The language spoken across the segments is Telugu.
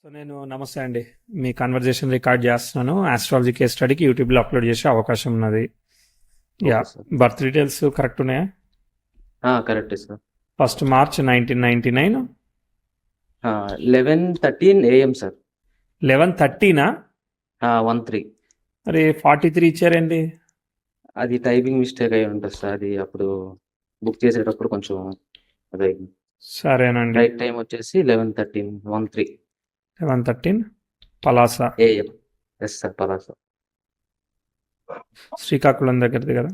సో నేను నమస్తే అండి. మీ కన్వర్జేషన్ రికార్డ్ చేస్తున్నాను. ఆస్ట్రాలజీ కేస్ స్టడీకి యూట్యూబ్లో అప్లోడ్ చేసే అవకాశం ఉన్నది. Yeah, okay sir. Birth details correct ఉన్నాయా? కరెక్టే sir. 1st March 1999. 11:13 AM sir. 11:13. 13. మరి 43 ఇచ్చారేంటి? అది టైపింగ్ మిస్టేక్ అయి ఉంటుంది సార్. అది అప్పుడు బుక్ చేసేటప్పుడు కొంచెం అదే సరేనండి. రైట్ టైం వచ్చేసి 11:13 11:13 Palasa, AM. Yes sir, Palasa. Srikakulam దగ్గరది కదా?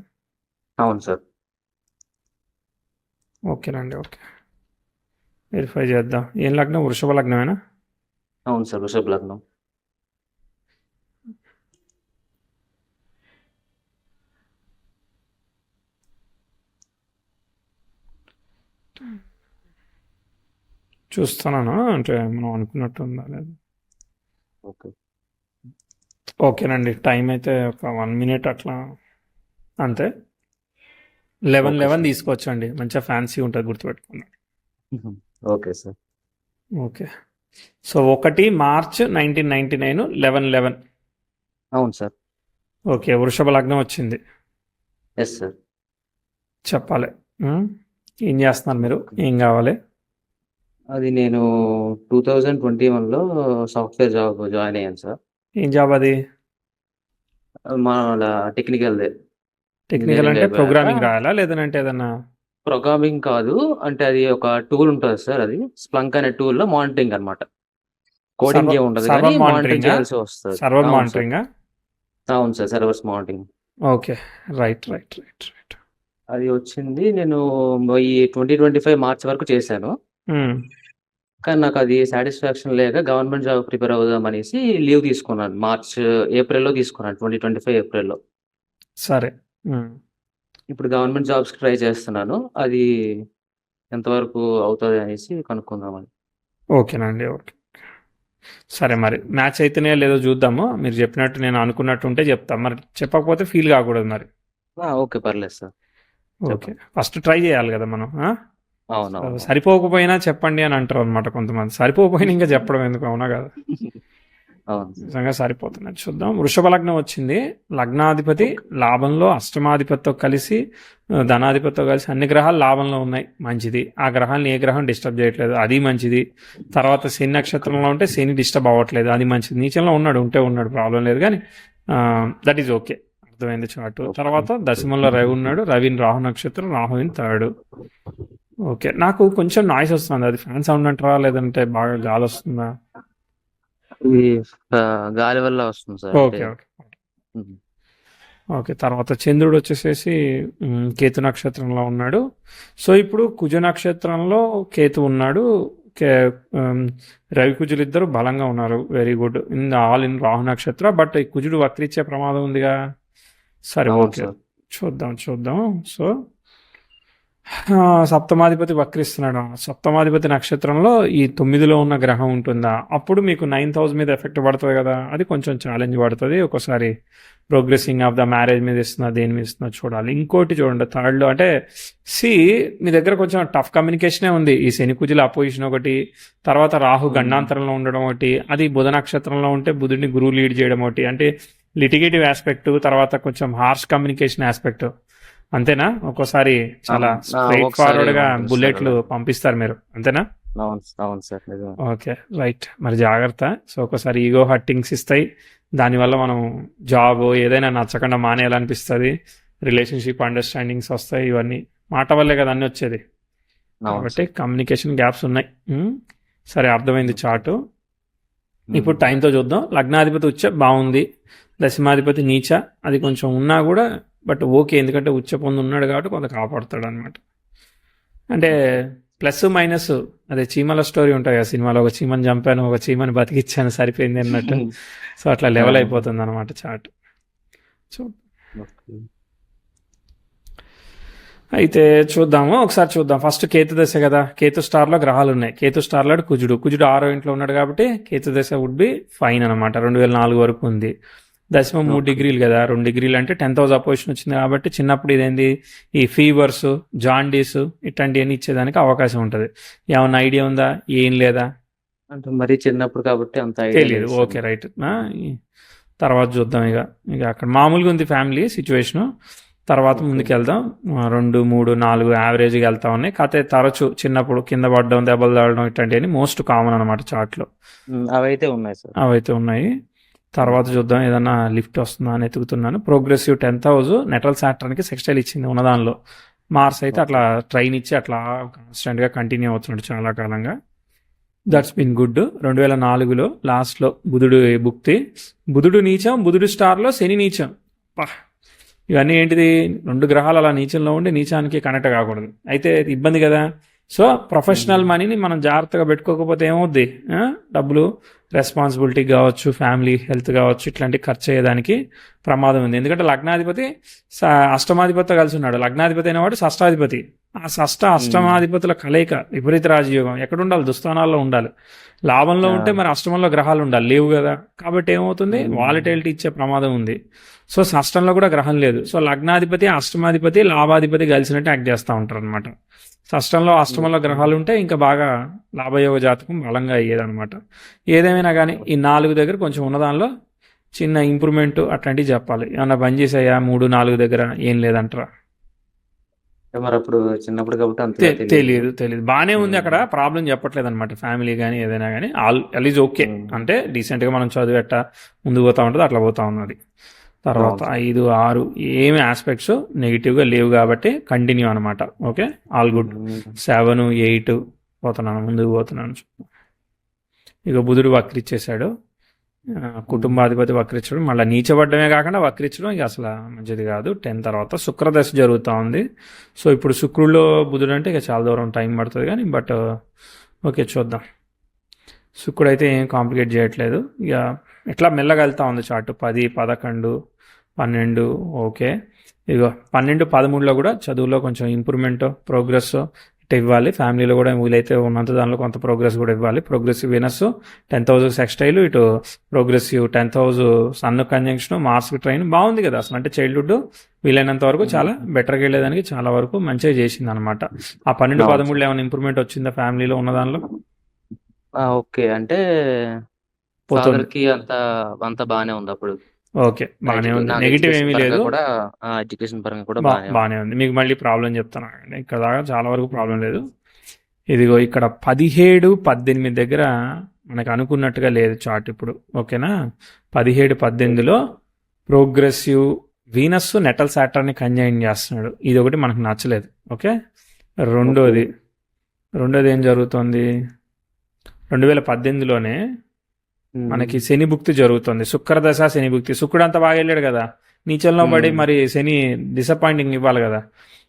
అవును సార్. ఓకేనండి, ఓకే. వెరిఫై చేద్దాం. ఏం లగ్నం? వృషభ లగ్నమేనా? అవును సార్, వృషభ లగ్నం. చూస్తున్నాను, అంటే మనం అనుకున్నట్టు ఉందా లేదు. ఓకే. ఓకేనండి, టైం అయితే ఒక 1 minute అట్లా అంతే. Okay 11:11 sir. తీసుకోవచ్చండి, మంచిగా ఫ్యాన్సీ ఉంటుంది, గుర్తుపెట్టుకున్నాను. Okay sir. Okay. So 1 March 1999 11:11. అవును సార్. ఓకే, వృషభ లగ్నం వచ్చింది. Yes sir. చెప్పాలి. ఏం చేస్తున్నారు మీరు? ఓకే. ఏం కావాలి? అది నేను 2021లో సాఫ్ట్వేర్ జాబ్ జాయిన్ అయ్యాను సార్. ఏం జాబ్ అది? మన టెక్నికల్దే. టెక్నికల్ ఇంజనీరింగ్ అంటే అయిపోయాక ప్రోగ్రామింగ్ రాయాలా, లేదంటే ఏదన్నా? ప్రోగ్రామింగ్ కాదు, అంటే అది ఒక టూల్ ఉంటుంది సార్. అది స్ప్లంక్ అనే టూల్లో మానిటరింగ్ అనమాట. కోడింగ్ సర్వర్ ఏమి ఉండదు, కానీ సర్వర్ మానిటరింగ్ మానిటరింగా? చేయాల్సి వస్తుంది. సర్వర్ అవును సార్. మానిటరింగా? అవును sir, servers monitoring. Okay, right right right right. అది వచ్చింది. నేను ఈ 2025 మార్చ్ వరకు చేశాను. కానీ నాకు అది సాటిస్ఫాక్షన్ లేక గవర్నమెంట్ జాబ్ ప్రిపేర్ అవుదాం అనేసి లీవ్ తీసుకున్నాను. ఏప్రిల్లో తీసుకున్నాను, 2025 ఏప్రిల్లో. సరే. ఇప్పుడు గవర్నమెంట్ జాబ్స్కి ట్రై చేస్తున్నాను. అది ఎంతవరకు అవుతుంది అనేసి కనుక్కుందామని. ఓకేనండి, ఓకే. సరే, మరి మ్యాచ్ అయితేనే లేదో చూద్దాము. మీరు చెప్పినట్టు నేను అనుకున్నట్టు ఉంటే చెప్తాం, మరి చెప్పకపోతే ఫీల్ కాకూడదు మరి. ఓకే, పర్లేదు సార్. ఓకే, చెప్పండి. ఫస్ట్ ట్రై చేయాలి కదా మనం. అవునవును. సరిపోకపోయినా చెప్పండి అని అంటారు అనమాట కొంతమంది. సరిపోకపోయినా ఇంకా చెప్పడం ఎందుకు, అవునా కదా? అవును సార్. నిజంగా సరిపోతున్నది. చూద్దాం. వృషభ లగ్నం వచ్చింది. లగ్నాధిపతి ఓకే. లాభంలో, అష్టమాధిపతితో కలిసి ధనాధిపతితో కలిసి అన్ని గ్రహాలు లాభంలో ఉన్నాయి, మంచిది. ఆ గ్రహాలను ఏ గ్రహం డిస్టర్బ్ చేయట్లేదు, అది మంచిది. తర్వాత శని నక్షత్రంలో ఉంటే శని డిస్టర్బ్ అవ్వట్లేదు, అది మంచిది. నీచంలో ఉన్నాడు, ప్రాబ్లం లేదు, కానీ దట్ ఈజ్ ఓకే. అర్థమైంది చాటు. ఓకే. తర్వాత దశమంలో రవి ఉన్నాడు. రవిని రాహు నక్షత్రం, రాహువిని థర్డ్. ఓకే, నాకు కొంచెం నాయిస్ వస్తుంది. అది ఫ్యాన్ సౌండ్ అంటారా, లేదంటే బాగా గాలి వస్తుందా? ఇది గాలి వల్ల వస్తుంది సార్. అంటే ఓకే ఓకే ఓకే. తర్వాత చంద్రుడు వచ్చేసేసి కేతు నక్షత్రంలో ఉన్నాడు. సో ఇప్పుడు కుజ నక్షత్రంలో కేతు ఉన్నాడు. రవి కుజులు ఇద్దరు బలంగా ఉన్నారు. Very good. All in Rahu నక్షత్ర. బట్ ఈ కుజుడు వక్రించే ప్రమాదం ఉందిగా. సరే, అవును ఓకే, సార్. చూద్దాం. సో సప్తమాధిపతి వక్రిస్తున్నాడు. సప్తమాధిపతి నక్షత్రంలో ఈ 9లో ఉన్న గ్రహం ఉంటుందా, అప్పుడు మీకు 9th house మీద ఎఫెక్ట్ పడుతుంది కదా. అది కొంచెం ఛాలెంజ్ పడుతుంది. ఒకసారి ప్రోగ్రెసింగ్ ఆఫ్ ద మ్యారేజ్ మీద ఇస్తున్నా, దేని మీద ఇస్తున్నా చూడాలి. ఇంకోటి చూడండి, థర్డ్లో అంటే మీ దగ్గర కొంచెం టఫ్ కమ్యూనికేషనే ఉంది. ఈ శని కుజుల అపోజిషన్ ఒకటి, తర్వాత రాహు గండాంతరంలో ఉండడం ఒకటి, అది బుధ నక్షత్రంలో ఉంటే బుధుడిని గురువు లీడ్ చేయడం ఒకటి, అంటే లిటిగేటివ్ ఆస్పెక్ట్, తర్వాత కొంచెం హార్ష్ కమ్యూనికేషన్ ఆస్పెక్ట్. అంతేనా? ఒక్కోసారి చాలా స్ట్రైట్ ఫార్వర్డ్ గా బుల్లెట్లు పంపిస్తారు మీరు, అంతేనా? అవును సార్, నిజమే. Okay, right. మరి జాగ్రత్త. సో ఒక్కోసారి ఈగో హర్టింగ్స్ ఇస్తాయి. దానివల్ల మనం జాబ్ ఏదైనా నచ్చకుండా మానేయాలనిపిస్తుంది. రిలేషన్షిప్ అండర్స్టాండింగ్స్ వస్తాయి. ఇవన్నీ మాట వల్లే కదా అన్నీ వచ్చేది. కాబట్టి కమ్యూనికేషన్ గ్యాప్స్ ఉన్నాయి. సరే, అర్థమైంది చాటు. ఇప్పుడు టైంతో చూద్దాం. లగ్నాధిపతి ఉచ్చ బాగుంది, దశమాధిపతి నీచ, అది కొంచెం ఉన్నా కూడా బట్ ఓకే, ఎందుకంటే ఉచ్చ పొంది ఉన్నాడు కాబట్టి కొంత కాపాడుతాడు అనమాట. అంటే ప్లస్ మైనస్, అదే చీమల స్టోరీ ఉంటాయి కదా సినిమాలో, ఒక చీమని చంపాను, ఒక చీమని బతికిచ్చాను, సరిపోయింది అన్నట్టు. సో అట్లా లెవెల్ అయిపోతుంది అనమాట చాట్. అయితే ఒకసారి చూద్దాం. ఫస్ట్ కేతు దశ కదా. కేతు స్టార్లో గ్రహాలు ఉన్నాయి. కేతు స్టార్లో కుజుడు 6వ ఇంట్లో ఉన్నాడు కాబట్టి కేతు దశ వుడ్ బి ఫైన్ అనమాట. 2004 వరకు ఉంది. దశమం 3 degrees కదా, 2 degrees అంటే 10th house అపోజిషన్ వచ్చింది కాబట్టి చిన్నప్పుడు ఇదేంది, ఈ ఫీవర్స్, జాండీస్ ఇట్లాంటివన్నీ ఇచ్చేదానికి అవకాశం ఉంటుంది. ఏమన్నా ఐడియా ఉందా? ఏం లేదా? అంటే మరీ చిన్నప్పుడు కాబట్టి అంత ఐడియా తెలియదు. లేదు ఓకే. సార్. రైట్. తర్వాత చూద్దాం ఇక. ఇక అక్కడ మామూలుగా ఉంది ఫ్యామిలీ సిచ్యువేషను. తర్వాత ఓకే. ముందుకెళ్దాం. 2, 3, 4 యావరేజ్‌గా వెళ్తా ఉన్నాయి. కాతే తరచు చిన్నప్పుడు కింద పడడం, దెబ్బలు తగలడం ఇట్లాంటివన్నీ మోస్ట్ కామన్ అనమాట చార్ట్‌లో. అవైతే ఉన్నాయి సార్. అవైతే ఉన్నాయి. తర్వాత చూద్దాం ఏదన్నా లిఫ్ట్ వస్తుందా అని ఎతుకుతున్నాను. ప్రోగ్రెసివ్ 10,000 నెటల్ సాటర్న్‌కి సెక్స్టైల్ ఇచ్చింది ఉన్నదానిలో. మార్స్ అయితే అట్లా ట్రైన్ ఇచ్చి అట్లా కాన్స్టెంట్‌గా కంటిన్యూ అవుతున్నాడు చాలా కాలంగా. That's bin good. 2004లో లాస్ట్లో బుధుడు భుక్తి, బుధుడు నీచం, బుధుడు స్టార్లో శని నీచం. పా ఇవన్నీ ఏంటిది? 2 గ్రహాలు అలా నీచంలో ఉండి నీచానికి కనెక్ట్ కాకూడదు. అయితే ఇది ఇబ్బంది కదా. సో ప్రొఫెషనల్ మనీని మనం జాగ్రత్తగా పెట్టుకోకపోతే ఏమవుద్ది? డబ్బులు రెస్పాన్సిబిలిటీ కావచ్చు, ఫ్యామిలీ హెల్త్ కావచ్చు, ఇట్లాంటి ఖర్చు అయ్యేదానికి ప్రమాదం ఉంది. ఎందుకంటే లగ్నాధిపతి అష్టమాధిపతితో కలిసి ఉన్నాడు. లగ్నాధిపతి అయినవాడు షష్టాధిపతి. ఆ అష్టమాధిపతుల కలయిక విపరీత రాజయోగం. ఎక్కడ ఉండాలి? దుస్థానాల్లో ఉండాలి. లాభంలో ఉంటే మరి అష్టమంలో గ్రహాలు ఉండాలి, లేవు కదా. కాబట్టి ఏమవుతుంది? వాలటిలిటీ ఇచ్చే ప్రమాదం ఉంది. సో షష్టంలో కూడా గ్రహం లేదు. సో లగ్నాధిపతి, అష్టమాధిపతి, లాభాధిపతి కలిసినట్టు యాక్ట్ చేస్తూ ఉంటారు అనమాట. షష్టంలో అష్టమంలో గ్రహాలు ఉంటే ఇంకా బాగా లాభయోగ జాతకం బలంగా అయ్యేదన్నమాట. ఏదేమైనా కానీ ఈ 4 దగ్గర కొంచెం ఉన్నదానిలో చిన్న ఇంప్రూవ్మెంట్ అట్లాంటివి చెప్పాలి. ఏమన్నా బంద్ చేసాయా 3, 4 దగ్గర? ఏం లేదంటారా? మరి అప్పుడు చిన్నప్పుడు కాబట్టి అంత తెలియదు. బాగానే ఉంది అక్కడ, ప్రాబ్లం చెప్పట్లేదు అనమాట. ఫ్యామిలీ కానీ ఏదైనా కానీ ఆల్ ఈజ్ ఓకే. అంటే డీసెంట్గా మనం చదివేట ముందుకు పోతా ఉంటుంది, అట్లా పోతా ఉన్నది. తర్వాత 5, 6 ఏమి ఆస్పెక్ట్స్ నెగిటివ్గా లేవు కాబట్టి కంటిన్యూ అనమాట. Okay, all good. 7, 8 పోతున్నాను, ముందుకు పోతున్నాను. ఇక బుధుడు వక్రిచ్చేసాడు, కుటుంబాధిపతి వక్రించడం, మళ్ళీ నీచబడ్డమే కాకుండా వక్రించడం ఇక అసలు మంచిది కాదు. 10 తర్వాత శుక్రదశ జరుగుతూ ఉంది. సో ఇప్పుడు శుక్రుల్లో బుధుడు అంటే ఇక చాలా దూరం టైం పడుతుంది కానీ, బట్ ఓకే చూద్దాం. శుక్రుడు అయితే ఏం కాంప్లికేట్ చేయట్లేదు. ఇక ఎట్లా మెల్లగా వెళ్తూ ఉంది చార్ట్. 10, 11, 12 ఓకే. ఇక 12, 13లో కూడా చదువులో కొంచెం ఇంప్రూవ్మెంట్, ప్రోగ్రెస్ ఇట్లా ఇవ్వాలి. ఫ్యామిలీలో కూడా వీలైతే ఉన్నంత దానిలో కొంత ప్రోగ్రెస్ కూడా ఇవ్వాలి. ప్రోగ్రెసివ్ వీనస్ 10,000 సెక్స్టైల్, ఇటు progressive 10,000 sun conjunction, Mars trine బాగుంది కదా అసలు. అంటే చైల్డ్హుడ్ వీలైనంత వరకు చాలా బెటర్గా వెళ్ళేదానికి చాలా వరకు మంచిగా చేసింది అనమాట. ఆ 12, 13లో ఏమైనా ఇంప్రూవ్మెంట్ వచ్చిందా ఫ్యామిలీలో ఉన్న దానిలో? ఓకే, అంటే ఫాదర్కి అంత బాగానే ఉంది అప్పుడు. ఓకే, బాగానే ఉంది. నెగిటివ్ ఏమీ లేదు. ఎడ్యుకేషన్ పరంగా కూడా బాగానే ఉంది. మీకు మళ్ళీ ప్రాబ్లం చెప్తాను, ఇక్కడ దాకా చాలా వరకు ప్రాబ్లం లేదు. ఇదిగో ఇక్కడ 17, 18 దగ్గర మనకు అనుకున్నట్టుగా లేదు చార్ట్ ఇప్పుడు. ఓకేనా, 17, 18లో ప్రోగ్రెసివ్ వీనస్ నెటల్ సాటర్న్ని కంజైన్ చేస్తున్నాడు. ఇది ఒకటి మనకు నచ్చలేదు. ఓకే, రెండోది ఏం జరుగుతుంది? 2018లోనే మనకి శని భుక్తి జరుగుతుంది. శుక్రదశ శని భుక్తి. శుక్రుడు అంతా బాగా వెళ్ళాడు కదా, నీచంలో పడి మరి శని డిసప్పాయింటింగ్ ఇవ్వాలి కదా.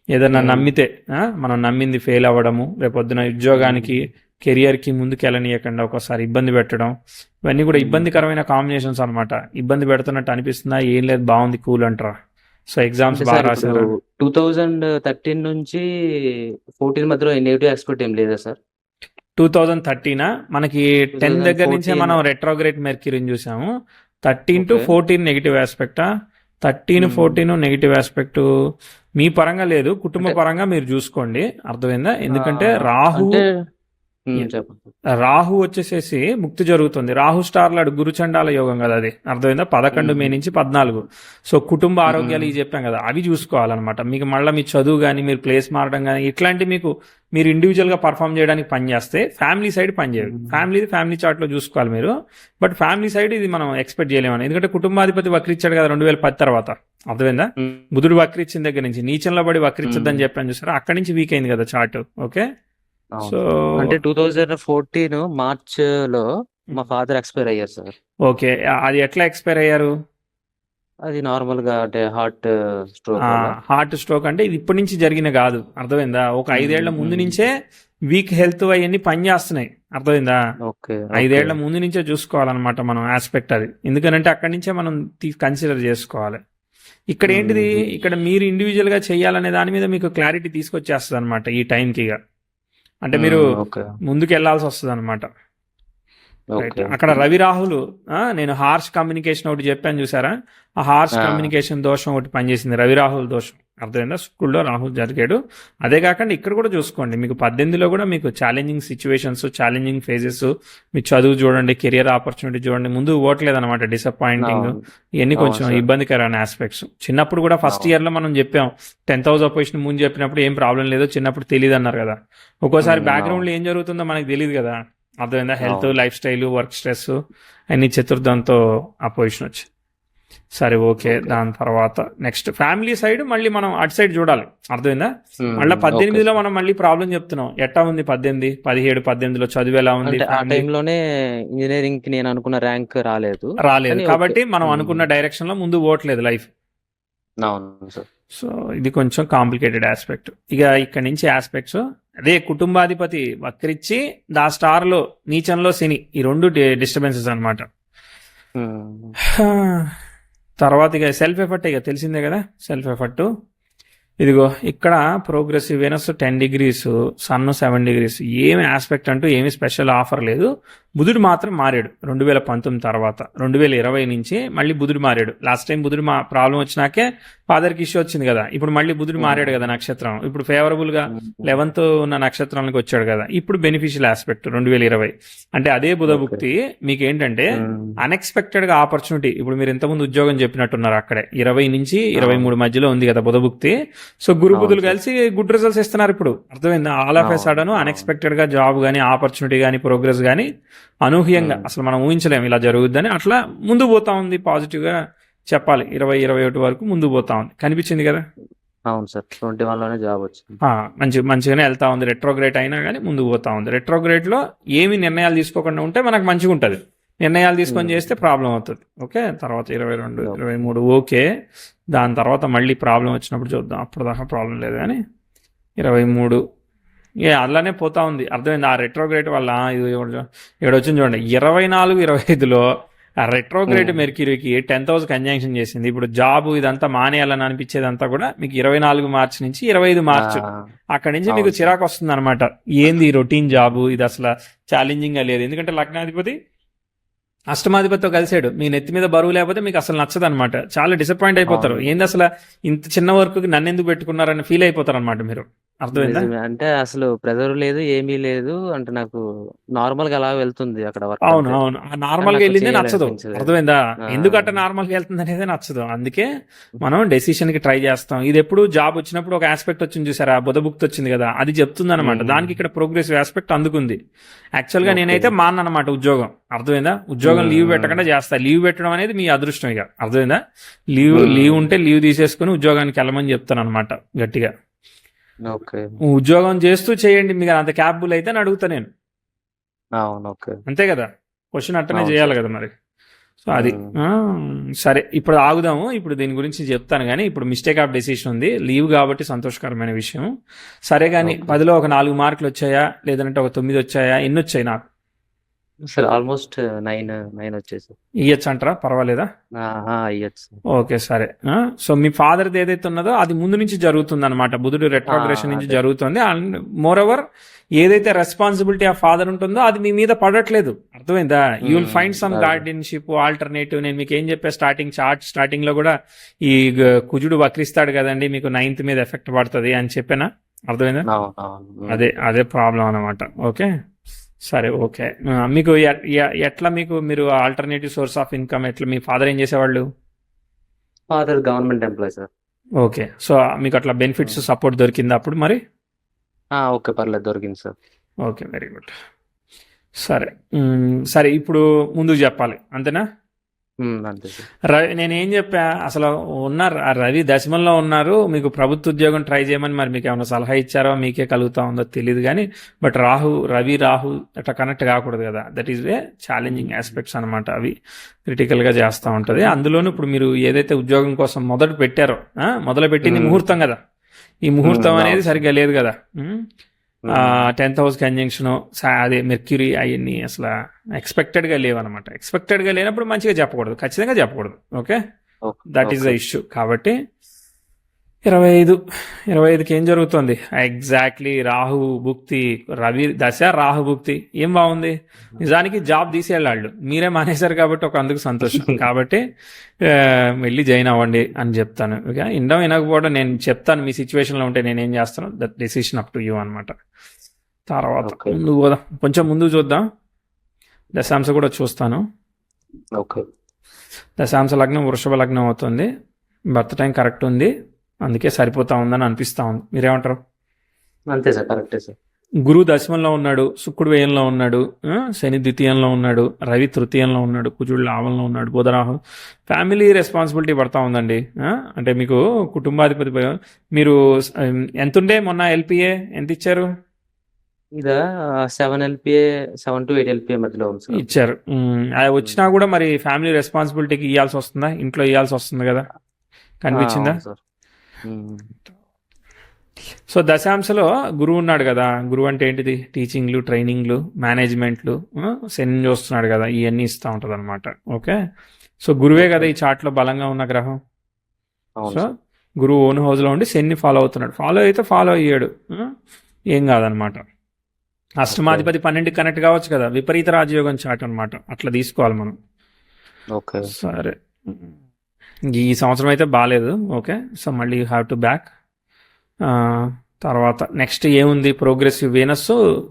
ఏదన్నా నమ్మితే మనం నమ్మింది ఫెయిల్ అవ్వడము, రేపొద్దున ఉద్యోగానికి కెరియర్కి ముందుకు వెళ్ళనీయకుండా ఒకసారి ఇబ్బంది పెట్టడం, ఇవన్నీ కూడా ఇబ్బందికరమైన కాంబినేషన్స్ అనమాట. ఇబ్బంది పెడుతున్నట్టు అనిపిస్తుందా? ఏం లేదు, బాగుంది, కూల్ అంటారా? సో ఎగ్జామ్స్ బాగా రాశారు. 2013 నుంచి 14 మధ్యలో నెగిటివ్ ఆస్పెక్ట్ ఏం లేదా సార్? 2013 మనకి 10 దగ్గర నుంచే మనం రెట్రోగ్రేడ్ మెర్క్యూరీని చూసాము. 13 to 14 నెగిటివ్ ఆస్పెక్టా? 13, 14 నెగిటివ్ ఆస్పెక్ట్ మీ పరంగా లేదు, కుటుంబ పరంగా మీరు చూసుకోండి. అర్థమైందా? ఎందుకంటే రాహు వచ్చేసేసి ముక్తి జరుగుతుంది. రాహు స్టార్లాడు గురుచండాల యోగం కదా అది. అర్థమైందా? 11 మే నుంచి 14. సో కుటుంబ ఆరోగ్యాలు ఇవి చెప్పాం కదా, అవి చూసుకోవాలన్నమాట. మీకు మళ్ళీ మీ చదువు కానీ, మీరు ప్లేస్ మారడం కానీ, ఇట్లాంటి మీరు ఇండివిజువల్గా పర్ఫామ్ చేయడానికి పనిచేస్తే ఫ్యామిలీ సైడ్ పనిచేయదు. ఫ్యామిలీ చార్ట్లో చూసుకోవాలి మీరు. బట్ ఫ్యామిలీ సైడ్ ఇది మనం ఎక్స్పెక్ట్ చేయలేమని, ఎందుకంటే కుటుంబాధిపతి వక్రించాడు కదా 2010 తర్వాత. అర్థమైందా? బుధుడు వక్రించిన దగ్గర నుంచి నీచంలో పడి వక్రించద్దని చెప్పాను చూసారా, అక్కడి నుంచి వీక్ అయింది కదా చార్ట్. ఓకే, సో అంటే 2014 మార్చ్ లో మా ఫాదర్ ఎక్స్పైర్ అయ్యారు సార్. ఓకే, అది ఎట్లా ఎక్స్పైర్ అయ్యారు? అది నార్మల్ గా అంటే హార్ట్ స్ట్రోక్ అంటే ఇది ఇప్పటి నుంచి జరిగిన కాదు. అర్థమైందా? ఒక 5 ఏళ్ల ముందు నుంచే వీక్ హెల్త్ అవన్నీ పనిచేస్తున్నాయి. అర్థమైందా? 5 ఏళ్ల ముందు నుంచే చూసుకోవాలన్నమాట మనం ఆస్పెక్ట్ అది. ఎందుకంటే అక్కడి నుంచే మనం కన్సిడర్ చేసుకోవాలి. ఇక్కడ ఏంటిది, ఇక్కడ మీరు ఇండివిజువల్ గా చేయాలనే దాని మీద మీకు క్లారిటీ తీసుకొచ్చేస్తుంది అనమాట ఈ టైంకి. అంటే మీరు ముందుకు వెళ్లాల్సి వస్తుంది అనమాట. అక్కడ రవి రాహులు నేను హార్ష్ కమ్యూనికేషన్ ఒకటి చెప్పాను చూసారా, ఆ హార్ష్ కమ్యూనికేషన్ దోషం ఒకటి పనిచేసింది, రవి రాహుల్ దోషం. అర్థమైందా? శుక్రుడిలో రాహు జరిగాడు. అదే కాకుండా ఇక్కడ కూడా చూసుకోండి, మీకు 18లో కూడా మీకు ఛాలెంజింగ్ సిచ్యువేషన్స్, ఛాలెంజింగ్ ఫేజెస్, మీ చదువు చూడండి, కెరియర్ ఆపర్చునిటీ చూడండి, ముందు పోవట్లేదు అనమాట, డిసప్పాయింటింగ్, అవును ఇవన్నీ అవును కొంచెం సార్ ఇబ్బందికరమైన ఆస్పెక్ట్స్. చిన్నప్పుడు కూడా ఫస్ట్ అవును ఇయర్లో మనం చెప్పాం 10th హౌస్ అపోజిషన్ ముందు చెప్పినప్పుడు ఏం ప్రాబ్లం లేదు, చిన్నప్పుడు తెలియదు అన్నారు కదా. ఒక్కోసారి అవును బ్యాక్గ్రౌండ్లో ఏం జరుగుతుందో మనకు తెలియదు కదా. అర్థమైందా? హెల్త్, అవును లైఫ్ స్టైల్, వర్క్ స్ట్రెస్ అన్ని చతుర్థంతో అపోజిషన్ వచ్చి. సరే ఓకే. ఓకే దాని తర్వాత నెక్స్ట్ ఫ్యామిలీ సైడ్ మళ్ళీ మనం అటు సైడ్ చూడాలి. అర్థమైందా? మళ్ళీ ఓకే 18లో సార్ మనం మళ్ళీ ప్రాబ్లం చెప్తున్నాం. ఎట్టా ఉంది 18, 17, 18లో చదువు ఎలా ఉంది, అంటే ఆ ఫ్యామిలీ టైంలోనే ఇంజనీరింగ్ కి నేను అనుకున్న ర్యాంక్ రాలేదు రాలేదు కానీ ఓకే కాబట్టి మనం అనుకున్న డైరెక్షన్లో ముందు పోవట్లేదు లైఫ్. అవును సార్ సో ఇది కొంచెం కాంప్లికేటెడ్ ఆస్పెక్ట్. ఇక ఇక్కడ నుంచి ఆస్పెక్ట్స్ అదే కుటుంబాధిపతి వక్రించి దా స్టార్లో నీచంలో శని, ఈ రెండు డిస్టర్బెన్సెస్ అనమాట. తర్వాత ఇక సెల్ఫ్ ఎఫర్ట్, ఇక తెలిసిందే కదా సెల్ఫ్ ఎఫర్ట్. ఇదిగో ఇక్కడ progressive Venus 10 degrees, sun 7 degrees, ఏమి ఆస్పెక్ట్ అంటూ ఏమి స్పెషల్ ఆఫర్ లేదు. బుధుడు మాత్రం మారాడు 2019 తర్వాత. 2020 నుంచి మళ్ళీ బుధుడు మారాడు. లాస్ట్ టైం బుధుడు ప్రాబ్లం వచ్చినాకే ఫాదర్కి ఇష్యూ వచ్చింది కదా. ఇప్పుడు మళ్ళీ బుధుడు మారాడు కదా నక్షత్రం. ఇప్పుడు ఫేవరబుల్గా 11th ఉన్న నక్షత్రానికి వచ్చాడు కదా. ఇప్పుడు బెనిఫిషియల్ ఆస్పెక్ట్ 2020. అంటే అదే బుధ ఓకే భుక్తి మీకు ఏంటంటే అన్ఎక్స్పెక్టెడ్గా ఆపర్చునిటీ. ఇప్పుడు మీరు ఇంతకుముందు ఉద్యోగం చెప్పినట్టున్నారు, అక్కడే 20 నుంచి 23 మధ్యలో ఉంది కదా బుధ భుక్తి. సో గురు అవును బుధులు సార్ కలిసి గుడ్ రిజల్ట్స్ ఇస్తున్నారు ఇప్పుడు. అర్థమైందా? ఆల్ ఆఫ్ ఎ అవును సడన్ అవును అన్ఎక్స్పెక్టెడ్ గా జాబ్ కానీ, ఆపర్చునిటీ కానీ, ప్రోగ్రెస్ కానీ అనూహ్యంగా అసలు మనం ఊహించలేము ఇలా జరుగుద్దని. అట్లా ముందు పోతా ఉంది, పాజిటివ్ గా చెప్పాలి. 2021 వరకు ముందు పోతా ఉంది, కనిపించింది కదా. అవును సార్ 21 లోనే జాబ్ వచ్చింది మంచిగానే వెళ్తా ఉంది. రెట్రోగ్రేట్ అయినా కానీ ముందు పోతా ఉంది. రెట్రోగ్రేట్ లో ఏమి నిర్ణయాలు తీసుకోకుండా ఉంటే మనకు మంచిగా ఉంటుంది. నిర్ణయాలు తీసుకొని చేస్తే ప్రాబ్లం అవుతుంది. ఓకే. తర్వాత 22, 23 ఓకే. దాని తర్వాత మళ్ళీ ప్రాబ్లం వచ్చినప్పుడు చూద్దాం. అప్పుడు దాకా ప్రాబ్లం లేదు కానీ 23 అలానే పోతా ఉంది. అర్థమైంది? ఆ రెట్రోగ్రేట్ వల్ల ఇది ఇక్కడ వచ్చింది చూడండి. 24, 25లో ఆ రెట్రోగ్రేట్ మెర్క్యూరీకి 10th హౌస్ కంజంక్షన్ చేసింది. ఇప్పుడు జాబ్ ఇదంతా మానేయాలని అనిపించేదంతా కూడా మీకు 24 మార్చి నుంచి 25 మార్చ్ అక్కడి నుంచి మీకు అవును సార్ చిరాకు వస్తుంది అనమాట. ఏంది రొటీన్ జాబు, ఇది అసలు ఛాలెంజింగ్ గా లేదు. ఎందుకంటే లగ్నాధిపతి అష్టమాధిపతితో కలిసాడు. మీ నెత్తి మీద బరువు లేకపోతే మీకు అసలు నచ్చదు అనమాట. చాలా డిసప్పాయింట్ అయిపోతారు. అవును ఏంది అసలు ఇంత చిన్న వర్క్ నన్ను ఎందుకు పెట్టుకున్నారని ఫీల్ అయిపోతారు అనమాట మీరు. అర్థమైందా? నిజమే అంటే అసలు ప్రెజర్ లేదు ఏమీ లేదు అంటే నాకు నార్మల్ గా అలా వెళ్తుంది అక్కడ వర్క్ అవును అంతే అవును. కానీ నార్మల్ గా నాకు వెళ్ళిందే నచ్చదు. చేయాలనిపించలేదు అర్థమైందా? ఆ, ఎందుకంటే నార్మల్ గా వెళ్తుంది అనేది నచ్చదు. అందుకే మనం డెసిషన్ కి ట్రై చేస్తాం. ఇది ఎప్పుడు జాబ్ వచ్చినప్పుడు ఒక ఆస్పెక్ట్ వచ్చింది చూసారా, బుధభుక్తి వచ్చింది కదా, అది చెప్తుంది అనమాట. దానికి ఇక్కడ ప్రోగ్రెసివ్ ఆస్పెక్ట్ అందుకుంది. యాక్చువల్ గా ఓకే నేనైతే మానమాట ఉద్యోగం. అర్థమైందా? ఉద్యోగం లీవ్ పెట్టకుండా చేస్తా. లీవ్ పెట్టడం అనేది మీ అదృష్టం. ఇక అర్థమైందా? లీవ్ ఉంటే లీవ్ తీసేసుకుని ఉద్యోగానికి వెళ్ళమని చెప్తాను అనమాట గట్టిగా. ఓకే ఉద్యోగం చేస్తూ చేయండి, మీకు అంత క్యాపబుల్ అయితే అని అడుగుతా నేను. అవును ఓకే అంతే కదా. క్వశ్చన్ అట్టనే అవును చేయాలి సార్ కదా మరి. సో అది సరే. ఇప్పుడు ఆగుదాము. ఇప్పుడు దీని గురించి చెప్తాను కానీ ఇప్పుడు మిస్టేక్ ఆఫ్ డెసిషన్ ఉంది. లీవ్ కాబట్టి సంతోషకరమైన విషయం. సరే కానీ ఓకే 10లో ఒక 4 మార్కులు వచ్చాయా, లేదంటే ఒక 9 వచ్చాయా, ఎన్ని వచ్చాయి నాకు సార్ ఆల్మోస్ట్ 9 వచ్చేసి ఇయ్యచ్చు అంటారా? పర్వాలేదా? అయ్యచ్చు ఓకే సరే. సో మీ ఫాదర్ది ఏదైతే ఉన్నదో అది ముందు నుంచి జరుగుతుంది అనమాట. బుధుడు రెట్రోగ్రెషన్ నుంచి అదే జరుగుతుంది. అండ్ మోర్ ఓవర్ ఏదైతే రెస్పాన్సిబిలిటీ ఆఫ్ ఫాదర్ ఉంటుందో అది మీ మీద పడట్లేదు. అర్థమైందా? యూ విల్ ఫైండ్ సమ్ అదే గార్డియన్షిప్ ఆల్టర్నేటివ్. నేను మీకు ఏం చెప్పా స్టార్టింగ్ లో కూడా ఈ కుజుడు వక్రిస్తాడు కదండి, మీకు 9th మీద ఎఫెక్ట్ పడుతుంది అని చెప్పానా? అర్థమైందా? అవును అవును అదే ప్రాబ్లం అనమాట. ఓకే సరే ఓకే. మీకు ఎట్లా మీరు ఆల్టర్నేటివ్ సోర్స్ ఆఫ్ ఇన్కమ్ ఎట్లా? మీ ఫాదర్ ఏం చేసేవాళ్ళు? Father government employee sir okay. So మీకు అట్లా బెనిఫిట్స్ సపోర్ట్ దొరికింది అప్పుడు మరి? ఓకే పర్లేదు దొరికింది సార్ ఓకే వెరీ గుడ్. సరే సరే ఇప్పుడు ముందుకు చెప్పాలి అంతేనా? అంతే సార్ నేనేం చెప్పా అసలు ఉన్నారు రవి దశమంలో ఉన్నారు, మీకు ప్రభుత్వ ఉద్యోగం ట్రై చేయమని మరి మీకు ఏమైనా సలహా ఇచ్చారో మీకే కలుగుతా ఉందో తెలియదు కానీ, బట్ రవి రాహు అట్లా కనెక్ట్ కాకూడదు కదా. That is a challenging aspects అనమాట. అవి క్రిటికల్గా చేస్తూ ఉంటుంది. అందులోనూ ఇప్పుడు మీరు ఏదైతే ఉద్యోగం కోసం మొదలు పెట్టారో, మొదలు పెట్టింది ముహూర్తం కదా. ఈ ముహూర్తం అనేది సరిగ్గా లేదు కదా. 10th హౌస్ కంజంక్షన్, అదే మెర్క్యూరీ, అవన్నీ అసలు ఎక్స్పెక్టెడ్గా లేవన్నమాట. ఎక్స్పెక్టెడ్గా లేనప్పుడు మంచిగా చెప్పకూడదు, ఖచ్చితంగా చెప్పకూడదు. Okay that is the issue. కాబట్టి 25కి ఏం జరుగుతుంది ఎగ్జాక్ట్లీ? రాహు భుక్తి, రవి దశ, రాహు భుక్తి. ఏం బాగుంది? నిజానికి జాబ్ తీసేయాళ్ళు, మీరే మానేశారు కాబట్టి ఒక అందుకు సంతోషం. కాబట్టి వెళ్ళి జాయిన్ అవ్వండి అని చెప్తాను. ఇక ఇండం వినకపోవడం నేను చెప్తాను, మీ సిచ్యువేషన్లో ఉంటే నేనేం చేస్తాను, that decision up to you అనమాట. తర్వాత ఓకే. ముందుకు పోదాం, కొంచెం ముందుకు చూద్దాం. దశాంశ కూడా చూస్తాను. ఓకే. దశాంశ లగ్నం వృషభ లగ్నం అవుతుంది. బర్త్ టైం కరెక్ట్ ఉంది, అందుకే సరిపోతా ఉందని అనిపిస్తా ఉంది. మీరేమంటారు? అంతే సార్, కరెక్టే సార్. గురువు దశమంలో ఉన్నాడు, శుక్రుడు వ్యయంలో ఉన్నాడు, శని ద్వితీయంలో ఉన్నాడు, రవి తృతీయంలో ఉన్నాడు, కుజుడు లాభంలో ఉన్నాడు, బుధరాహు. ఫ్యామిలీ రెస్పాన్సిబిలిటీ పడతా ఉందండి. అంటే మీకు కుటుంబాధిపతి మీరు ఎంత ఉండే మొన్న ఎల్పిఏ ఎంత ఇచ్చారు? ఇదా 7 LPA 7 to 8 LPA మధ్యలో ఉంది సార్. ఇచ్చారు. అది వచ్చినా కూడా మరి ఫ్యామిలీ రెస్పాన్సిబిలిటీకి ఇవ్వాల్సి వస్తుందా? ఇంట్లో ఇవ్వాల్సి వస్తుంది కదా, కనిపించిందా? అవును సార్. సో దశాంశలో గురువు ఉన్నాడు కదా. గురువు అంటే ఏంటిది? టీచింగ్లు, ట్రైనింగ్లు, మేనేజ్మెంట్లు, శని చూస్తున్నాడు కదా, ఇవన్నీ ఇస్తూ ఉంటుంది అనమాట. ఓకే. సో గురువే కదా ఈ చార్ట్లో బలంగా ఉన్న గ్రహం. అవును సో సార్. గురువు ఓన్ హౌస్లో ఉండి శని ఫాలో అవుతున్నాడు. ఫాలో అయితే ఫాలో అయ్యాడు, ఏం కాదనమాట. అష్టమాధిపతి 12కి కనెక్ట్ కావచ్చు కదా, విపరీత రాజయోగం చాట్ అనమాట. అట్లా తీసుకోవాలి మనం. ఓకే. సరే, ఈ సంవత్సరం అయితే బాగాలేదు. ఓకే. సో మళ్ళీ యూ హ్యావ్ టు బ్యాక్. తర్వాత నెక్స్ట్ ఏముంది? ప్రోగ్రెసివ్ వీనస్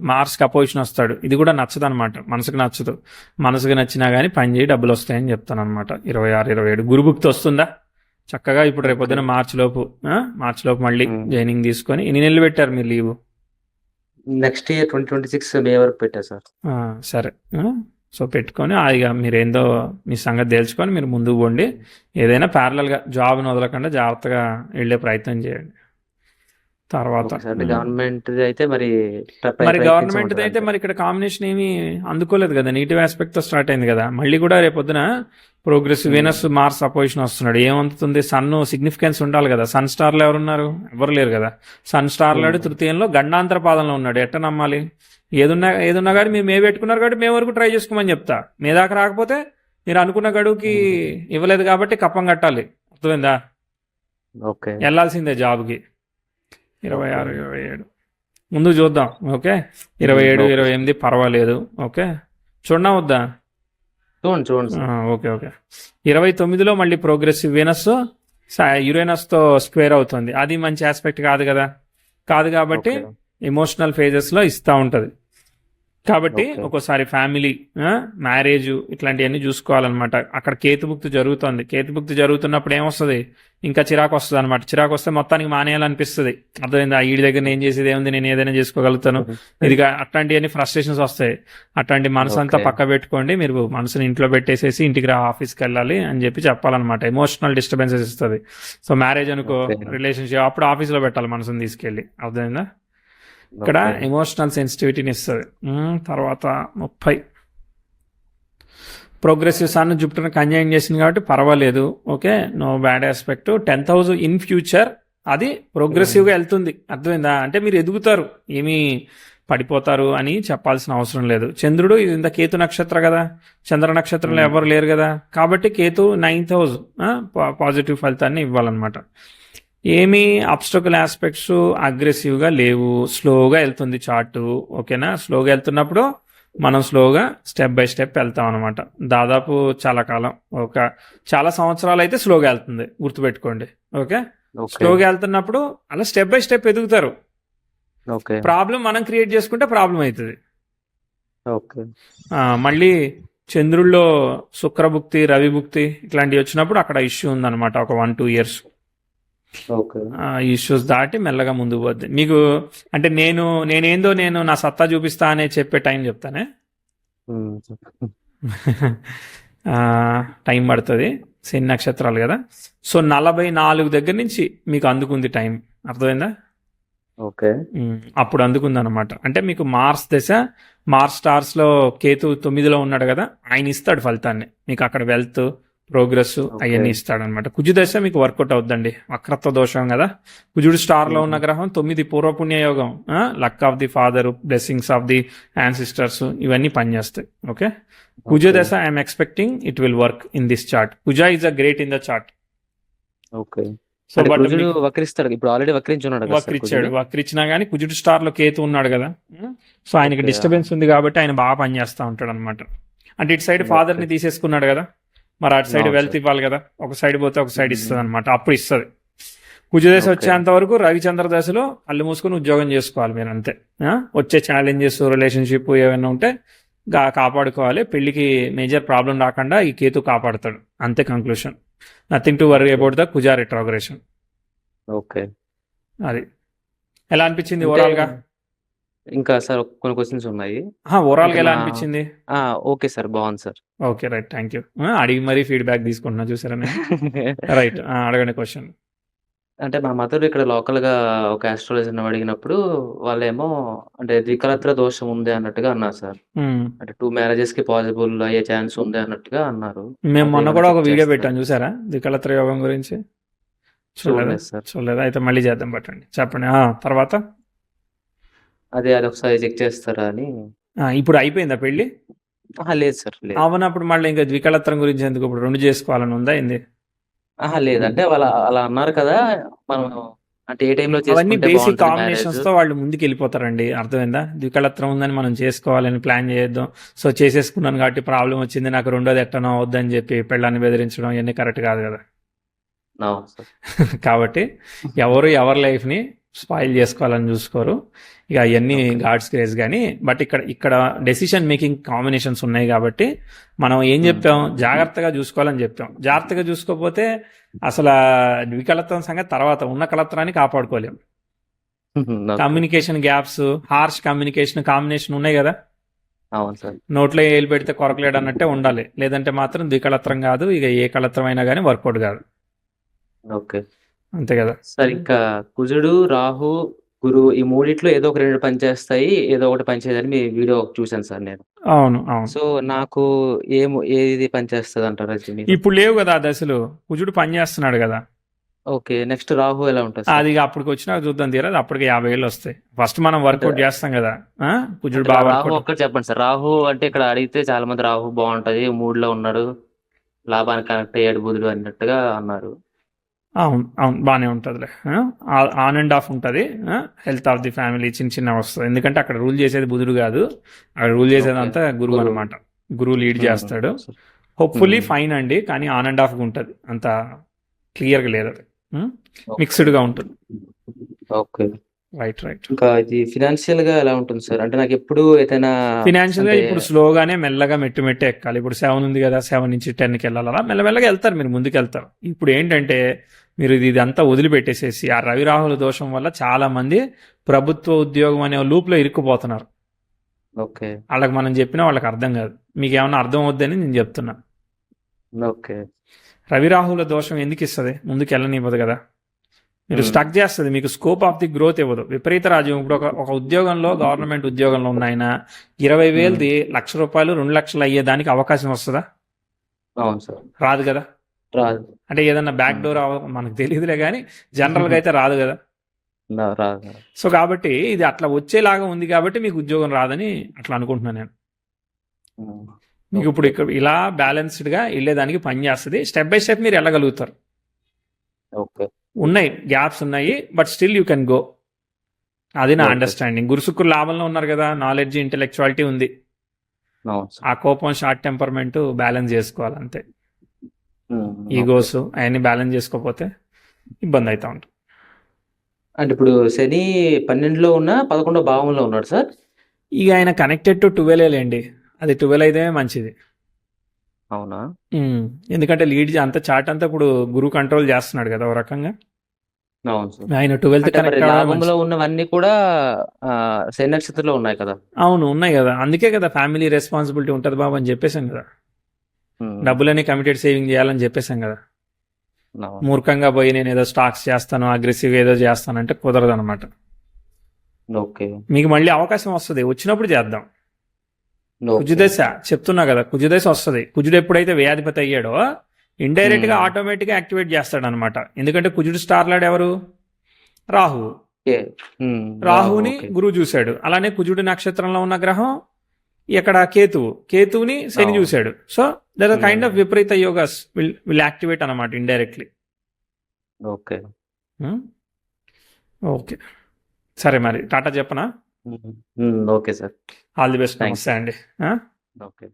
మార్స్కి అపోజిషన్ వస్తాడు. ఇది కూడా నచ్చదు అనమాట, మనసుకు నచ్చదు. మనసుకు నచ్చినా కానీ పని చేయి, డబ్బులు వస్తాయని చెప్తాను అనమాట. 26, 27 గురుభుక్తి వస్తుందా చక్కగా? ఇప్పుడు రేపొద్దున మార్చి లోపు మళ్ళీ జాయినింగ్ తీసుకొని. ఎన్ని నెలలు పెట్టారు మీరు లీవ్? నెక్స్ట్ ఇయర్ 2026 మే వరకు పెట్టా సార్. సరే. సో పెట్టుకొని ఇక మీరేందో మీ సంగతి తెలుసుకొని మీరు ముందుకు పోండి. ఏదైనా ప్యారలల్గా జాబ్ని వదలకుండా జాగ్రత్తగా వెళ్ళే ప్రయత్నం చేయండి. తర్వాత గవర్నమెంట్ అయితే మరి గవర్నమెంట్ అయితే మరి ఇక్కడ కాంబినేషన్ ఏమి అందుకోలేదు కదా, నెగిటివ్ ఆస్పెక్ట్ తో స్టార్ట్ అయింది కదా. మళ్ళీ కూడా రేపొద్దున ప్రోగ్రెసివ్ వీనస్ మార్స్ అపోజిషన్ వస్తున్నాడు. ఏమంతుంది? సన్ సిగ్నిఫికెన్స్ ఉండాలి కదా. సన్ స్టార్ లో ఎవరున్నారు? ఎవరు లేరు కదా. సన్ స్టార్ లాడు తృతీయంలో గండాంతర పాదంలో ఉన్నాడు. ఎట్ట నమ్మాలి? ఏదున్నా కానీ మీరు మే పెట్టుకున్నారు కాబట్టి మే వరకు ట్రై చేసుకోమని చెప్తా. మే దాకా రాకపోతే మీరు అనుకున్న గడువుకి ఇవ్వలేదు కాబట్టి కప్పం కట్టాలి. అర్థమైందా? ఓకే. వెళ్ళాల్సిందే జాబ్కి. 26, 27 ముందు చూద్దాం. ఓకే. 27, 28 పర్వాలేదు. ఓకే. చూడనా వద్దా? చూడండి. ఓకే. 29లో మళ్ళీ ప్రోగ్రెసివ్ వీనస్ యురేనస్తో స్క్వేర్ అవుతుంది. అది మంచి ఆస్పెక్ట్ కాదు కదా. కాదు కాబట్టి ఎమోషనల్ ఫేజెస్లో ఇస్తూ ఉంటుంది. కాబట్టి ఒక్కోసారి ఫ్యామిలీ, మ్యారేజ్ ఇట్లాంటివన్నీ చూసుకోవాలన్నమాట. అక్కడ కేతుభుక్తి జరుగుతుంది. కేతుభుక్తి జరుగుతున్నప్పుడు ఏమొస్తుంది? ఇంకా చిరాకు వస్తుంది అనమాట. చిరాకు వస్తే మొత్తానికి మానేయాలనిపిస్తుంది. అర్థమైందా? వీడి దగ్గర నేను చేసేది ఏముంది, నేను ఏదైనా చేసుకోగలుగుతాను, ఇది అట్లాంటివన్నీ ఫ్రస్ట్రేషన్స్ వస్తాయి. అట్లాంటి మనసు అంతా పక్క పెట్టుకోండి. మీరు మనసుని ఇంట్లో పెట్టేసేసి ఇంటికి ఆఫీస్కి వెళ్ళాలి అని చెప్పి చెప్పాలన్నమాట. ఎమోషనల్ డిస్టర్బెన్సెస్ ఇస్తుంది. సో మ్యారేజ్ అనుకో, రిలేషన్షిప్, అప్పుడు ఆఫీస్లో పెట్టాలి మనసుని తీసుకెళ్ళి. అర్థమైందా? ఇక్కడ ఎమోషనల్ సెన్సిటివిటీని ఇస్తుంది. తర్వాత 30 ప్రోగ్రెసివ్ సన్ జూపిటర్ కంజైన్ చేసింది కాబట్టి పర్వాలేదు. Okay, no bad aspect. 10th house in future అది ప్రోగ్రెసివ్గా వెళ్తుంది. అర్థమైందా? అంటే మీరు ఎదుగుతారు, ఏమీ పడిపోతారు అని చెప్పాల్సిన అవసరం లేదు. చంద్రుడు ఇది ఇంత కేతు నక్షత్రం కదా, చంద్ర నక్షత్రంలో ఎవరు లేరు కదా, కాబట్టి కేతు 9th హౌస్ పాజిటివ్ ఫలితాన్ని ఇవ్వాలన్నమాట. ఏమీ అబ్స్టకల్ ఆస్పెక్ట్స్ అగ్రెసివ్గా లేవు. స్లోగా వెళ్తుంది చార్టు. ఓకేనా? స్లోగా వెళ్తున్నప్పుడు మనం స్లోగా స్టెప్ బై స్టెప్ వెళ్తాం అనమాట. దాదాపు చాలా కాలం, చాలా సంవత్సరాలు అయితే స్లోగా వెళ్తుంది, గుర్తుపెట్టుకోండి. ఓకే. స్లోగా వెళ్తున్నప్పుడు అలా స్టెప్ బై స్టెప్ ఎదుగుతారు. ప్రాబ్లం మనం క్రియేట్ చేసుకుంటే ప్రాబ్లం అవుతుంది. మళ్ళీ చంద్రుల్లో శుక్రభుక్తి, రవిభుక్తి ఇట్లాంటివి వచ్చినప్పుడు అక్కడ ఇష్యూ ఉందన్నమాట. ఒక 1-2 ఇయర్స్ ఇష్యూస్ దాటి మెల్లగా ముందుకు పోద్ది. మీకు అంటే నేను నా సత్తా చూపిస్తా అనే చెప్పే టైం చెప్తానే. టైం పడుతుంది, శని నక్షత్రాలు కదా. సో 44 దగ్గర నుంచి మీకు అందుకుంది టైం. అర్థమైందా? అప్పుడు అందుకుంది అనమాట. అంటే మీకు మార్స్ దశ, మార్స్ స్టార్స్ లో కేతు 9లో ఉన్నాడు కదా, ఆయన ఇస్తాడు ఫలితాన్ని మీకు. అక్కడ వెల్త్, ప్రోగ్రెస్ అవన్నీ ఇస్తాడనమాట. కుజు దశ మీకు వర్కౌట్ అవుద్దండి, వక్రత్వ దోషం కదా. కుజుడు స్టార్ లో ఉన్న గ్రహం, 9 పూర్వపుణ్య యోగం, luck of the father, blessings of the ancestors, ఇవన్నీ పనిచేస్తాయి. Okay. Kuja dasha I'm expecting it will work in this chart. Kuja is a great in the chart. So అంటే బట్ కుజుడు వక్రిస్తాడు, ఇప్పుడు ఆల్రెడీ వక్రించి ఉన్నాడు కదా సార్ వక్రిచ్చాడు, కుజుడు. వక్రిచ్చినా కానీ కుజుడు స్టార్ లో కేతు ఉన్నాడు కదా. సో ఆయనకి ఓకే. డిస్టర్బెన్స్ ఉంది కాబట్టి ఆయన బాగా పనిచేస్తూ ఉంటాడు అనమాట. అంటే ఇటు సైడ్ ఫాదర్ ని తీసేసుకున్నాడు కదా, మరి అటు సైడ్ అవును వెల్త్ సార్. ఇవ్వాలి కదా, ఒక సైడ్ పోతే ఒక సైడ్ ఇస్తుంది అనమాట, అప్పుడు ఇస్తుంది. కుజదశ ఓకే. వచ్చేంత వరకు రవిచంద్ర దశలో కళ్ళు మూసుకొని ఉద్యోగం చేసుకోవాలి మీరు అంతే. వచ్చే ఛాలెంజెస్ రిలేషన్షిప్ ఏమైనా ఉంటే కాపాడుకోవాలి. పెళ్లికి మేజర్ ప్రాబ్లం రాకుండా ఈ కేతు కాపాడుతాడు, అంతే conclusion. Nothing to worry about the కుజా retrogression. Okay. అది ఎలా అనిపించింది అంటే ఓవరాల్ గా? ఇంకా సార్ కొన్ని క్వశ్చన్స్ ఉన్నాయి. ఓవరాల్ అంటే గా ఎలా మా అనిపించింది? ఓకే సార్, బాగుంది sir. Okay right, thank you. అడిగి మరీ ఫీడ్బ్యాక్ తీసుకుంటున్నా చూసారా నేను. రైట్, అడగండి క్వశ్చన్. అంటే మా మదర్ ఇక్కడ లోకల్ గా ఒక ఆస్ట్రాలజర్ అడిగినప్పుడు వాళ్ళేమో అంటే ద్వికలత్ర దోషం ఉంది అన్నట్టుగా అన్నారు సార్. అంటే 2 మ్యారేజెస్ కి పాసిబుల్ అయ్యే ఛాన్స్ ఉంది అన్నట్టుగా అన్నారు. మేము మొన్న అదేమైనా కూడా ఒక చెక్ వీడియో చేస్తారా? పెట్టాను చూసారా ద్వికలత్ర యోగం గురించి? చూడలేదా? చూడలేదు సార్. చూడలేదా? అయితే మళ్ళీ చేద్దాం, పట్టండి, చెప్పండి. తర్వాత అది ఒకసారి చెక్ చేస్తారా అని. ఇప్పుడు అయిపోయిందా పెళ్లి? లేదు సార్, లేదు. అవునప్పుడు మళ్ళీ ఇంకా ద్వికలత్రం గురించి ఎందుకు? ఇప్పుడు 2 చేసుకోవాలని ఉందా ఏంది? లేదు. అంటే వాళ్ళ అలా అన్నారు కదా, మనం అంటే ఏ టైంలో అవన్నీ చేసుకుంటే బేసిక్ బాగుంటుంది కాంబినేషన్స్ మ్యారేజ్. తో వాళ్ళు ముందుకు వెళ్ళిపోతారండి, అర్థమైందా? ద్వికలత్రం ఉందని మనం చేసుకోవాలని ప్లాన్ చేద్దాం, సో చేసేసుకున్నాను కాబట్టి ప్రాబ్లం వచ్చింది, నాకు రెండోది ఎట్టనో వద్దని చెప్పి పెళ్ళాన్ని బెదిరించడం ఇవన్నీ కరెక్ట్ కాదు కదా. అవును సార్. కాబట్టి ఎవరు ఎవరి లైఫ్ని స్పాయిల్ చేసుకోవాలని చూసుకోరు, ఇక అవన్నీ ఓకే. God's grace. కానీ బట్ ఇక్కడ డెసిషన్ మేకింగ్ కాంబినేషన్స్ ఉన్నాయి కాబట్టి మనం ఏం చెప్తాం, జాగ్రత్తగా చూసుకోవాలని చెప్తాం. జాగ్రత్తగా చూసుకోకపోతే అసలు ద్వికలత్వం సంగతి తర్వాత, ఉన్న కలత్రాన్ని కాపాడుకోలేం. ఓకే. కమ్యూనికేషన్ గ్యాప్స్, హార్ష్ కాంబినేషన్ ఉన్నాయి కదా, అవును సార్. నోట్లో ఏలు పెడితే కొరకలేడు అన్నట్టే ఉండాలి, లేదంటే మాత్రం ద్వికలత్రం కాదు, ఇక ఏ కలత్రం అయినా కానీ వర్కౌట్ కాదు, ఓకే అంతే కదా. సార్. ఇంకా కుజుడు, రాహు, గురువు ఈ మూడిట్లో ఏదో ఒక 2 పనిచేస్తాయి, ఏదో ఒకటి పనిచేయదని మీ వీడియో చూశాను సార్ నేను. అవును అవును. సో నాకు ఏది పనిచేస్తుంది అంటారు అది మీరు? ఇప్పుడు లేవు కదా ఆ దశలు, కుజుడు పని చేస్తున్నాడు కదా. ఓకే. నెక్స్ట్ రాహు ఎలా ఉంటుంది సార్? అది అప్పటికి వచ్చినా చూద్దాం తీరా, అప్పటికి 50 ఏళ్ళు వస్తాయి. ఫస్ట్ మనం వర్కౌట్ చేస్తాం కదా. కుజుడు అంటే బాగా రాహు వర్కౌట్. ఒక్కటి చెప్పండి సార్. రాహు అంటే ఇక్కడ అడిగితే చాలా మంది రాహు బాగుంటది, 3లో ఉన్నాడు, లాభానికి కనెక్ట్ అయ్యాడు బుధుడు అన్నట్టుగా అన్నారు. అవును అవును, బాగానే ఉంటుందిలే. ఆన్ అండ్ ఆఫ్ ఉంటుంది. హెల్త్ ఆఫ్ ది ఫ్యామిలీ చిన్న వస్తుంది, ఎందుకంటే అక్కడ రూల్ చేసేది బుధుడు కాదు, అక్కడ రూల్ చేసేదంతా గురువు గురువు. అనమాట. గురువు లీడ్ చేస్తాడు. హోప్ఫుల్లీ ఫైన్ అండి, కానీ ఆన్ అండ్ ఆఫ్ ఉంటుంది, అంత క్లియర్గా లేదు, అది మిక్స్డ్గా ఉంటుంది. ఓకే. Right right. ఇంకా ఇది ఫినాన్షియల్ గా ఎలా ఉంటుంది సార్? అంటే నాకు ఎప్పుడు ఏదైనా ఫినాన్షియల్ గా అంటే ఇప్పుడు స్లోగానే మెల్లగా మెట్టు ఎక్కాలి. ఇప్పుడు 7 ఉంది కదా, 7 నుంచి 10కి వెళ్ళాలి, అలా మెల్లమెల్లగా వెళ్తారు, మీరు ముందుకు వెళ్తారు. ఇప్పుడు ఏంటంటే మీరు ఇదంతా వదిలిపెట్టేసేసి ఆ రవి రాహుల దోషం వల్ల చాలా మంది ప్రభుత్వ ఉద్యోగం అనే లూప్లో ఇరుక్కుపోతున్నారు. ఓకే. వాళ్ళకి మనం చెప్పినా వాళ్ళకి అర్థం కాదు, మీకు ఏమన్నా అర్థం అవుద్దని నేను చెప్తున్నా. ఓకే. రవి రాహుల దోషం ఎందుకు ఇస్తుంది? ముందుకు వెళ్ళనివ్వదు కదా, మీరు స్టక్ చేస్తుంది, మీకు స్కోప్ ఆఫ్ ది గ్రోత్ ఇవ్వదు. విపరీత రాజ్యం. ఇప్పుడు ఒక ఉద్యోగంలో, గవర్నమెంట్ ఉద్యోగంలో ఉన్న ఆయన 20,000ది ₹1,00,000 2,00,000 అయ్యేదానికి అవకాశం వస్తుందా? అవును సార్. రాదు కదా. రాదు. అంటే ఏదన్నా బ్యాక్ డోర్ మనకు తెలియదులే, కానీ జనరల్గా అయితే రాదు కదా. రాదు. సో కాబట్టి ఇది అట్లా వచ్చేలాగా ఉంది కాబట్టి మీకు ఉద్యోగం రాదని అట్లా అనుకుంటున్నాను నేను. మీకు ఇప్పుడు ఇక్కడ ఇలా బ్యాలెన్స్డ్గా వెళ్ళేదానికి పని చేస్తుంది. స్టెప్ బై స్టెప్ మీరు వెళ్ళగలుగుతారు. ఓకే. ఉన్నాయి, గ్యాప్స్ ఉన్నాయి, but still you can go. అది నా Okay. అండర్స్టాండింగ్. గురుశుక్రులు లాభంలో ఉన్నారు కదా, నాలెడ్జ్, ఇంటెలెక్చువాలిటీ ఉంది. అవును సార్. ఆ కోపం, షార్ట్ టెంపర్మెంట్ బ్యాలెన్స్ చేసుకోవాలి అంతే. ఈగోస్ అవన్నీ బ్యాలెన్స్ చేసుకోకపోతే ఇబ్బంది అవుతా ఉంటుంది. అంటే ఇప్పుడు శని 12లో ఉన్నా 11వ భావంలో ఉన్నాడు సార్. ఇక ఆయన కనెక్టెడ్ టు 12 లేండి, అది 12 అయితే మంచిది. అవునా? ఎందుకంటే లీడ్ అంతా చాట్ అంతా ఇప్పుడు గురువు కంట్రోల్ చేస్తున్నాడు కదా ఒక రకంగా. అవును సార్. ఆయన 12th అంటే మరి కనెక్ట్ లాభంలో ఉన్నవన్నీ కూడా శని నక్షత్రంలో ఉన్నాయి కదా. అవును ఉన్నాయి కదా, అందుకే కదా ఫ్యామిలీ రెస్పాన్సిబిలిటీ ఉంటుంది బాబు అని చెప్పేసాం కదా. డబ్బులని కమిటెడ్ సేవింగ్ చేయాలని చెప్పేసాం కదా. అవును. మూర్ఖంగా పోయి నేను ఏదో స్టాక్స్ చేస్తాను, అగ్రెసివ్ ఏదో చేస్తానంటే కుదరదు అనమాట. ఓకే. మీకు మళ్ళీ అవకాశం వస్తుంది, వచ్చినప్పుడు చేద్దాం. ఓకే. కుజుదశ చెప్తున్నా కదా, కుజుదశ వస్తుంది. కుజుడు ఎప్పుడైతే వ్యయాధిపతి అయ్యాడో ఇండైరెక్ట్ గా ఆటోమేటిక్ గా యాక్టివేట్ చేస్తాడు అనమాట. ఎందుకంటే కుజుడు స్టార్ లాడ్ ఎవరు? రాహువు. ఓకే. రాహుని ఓకే. గురువు చూశాడు. అలానే కుజుడు నక్షత్రంలో ఉన్న గ్రహం ఇక్కడ కేతువుని శని అవును. చూశాడు. So there are kind of విపరీత యోగాస్ విల్ యాక్టివేట్ అనమాట ఇండైరెక్ట్లీ. ఓకే. ఉమ్, ఓకే, సరే మరి టాటా చెప్పనా. Okay sir. All the best, thanks. నమస్తే అండి. ఓకే.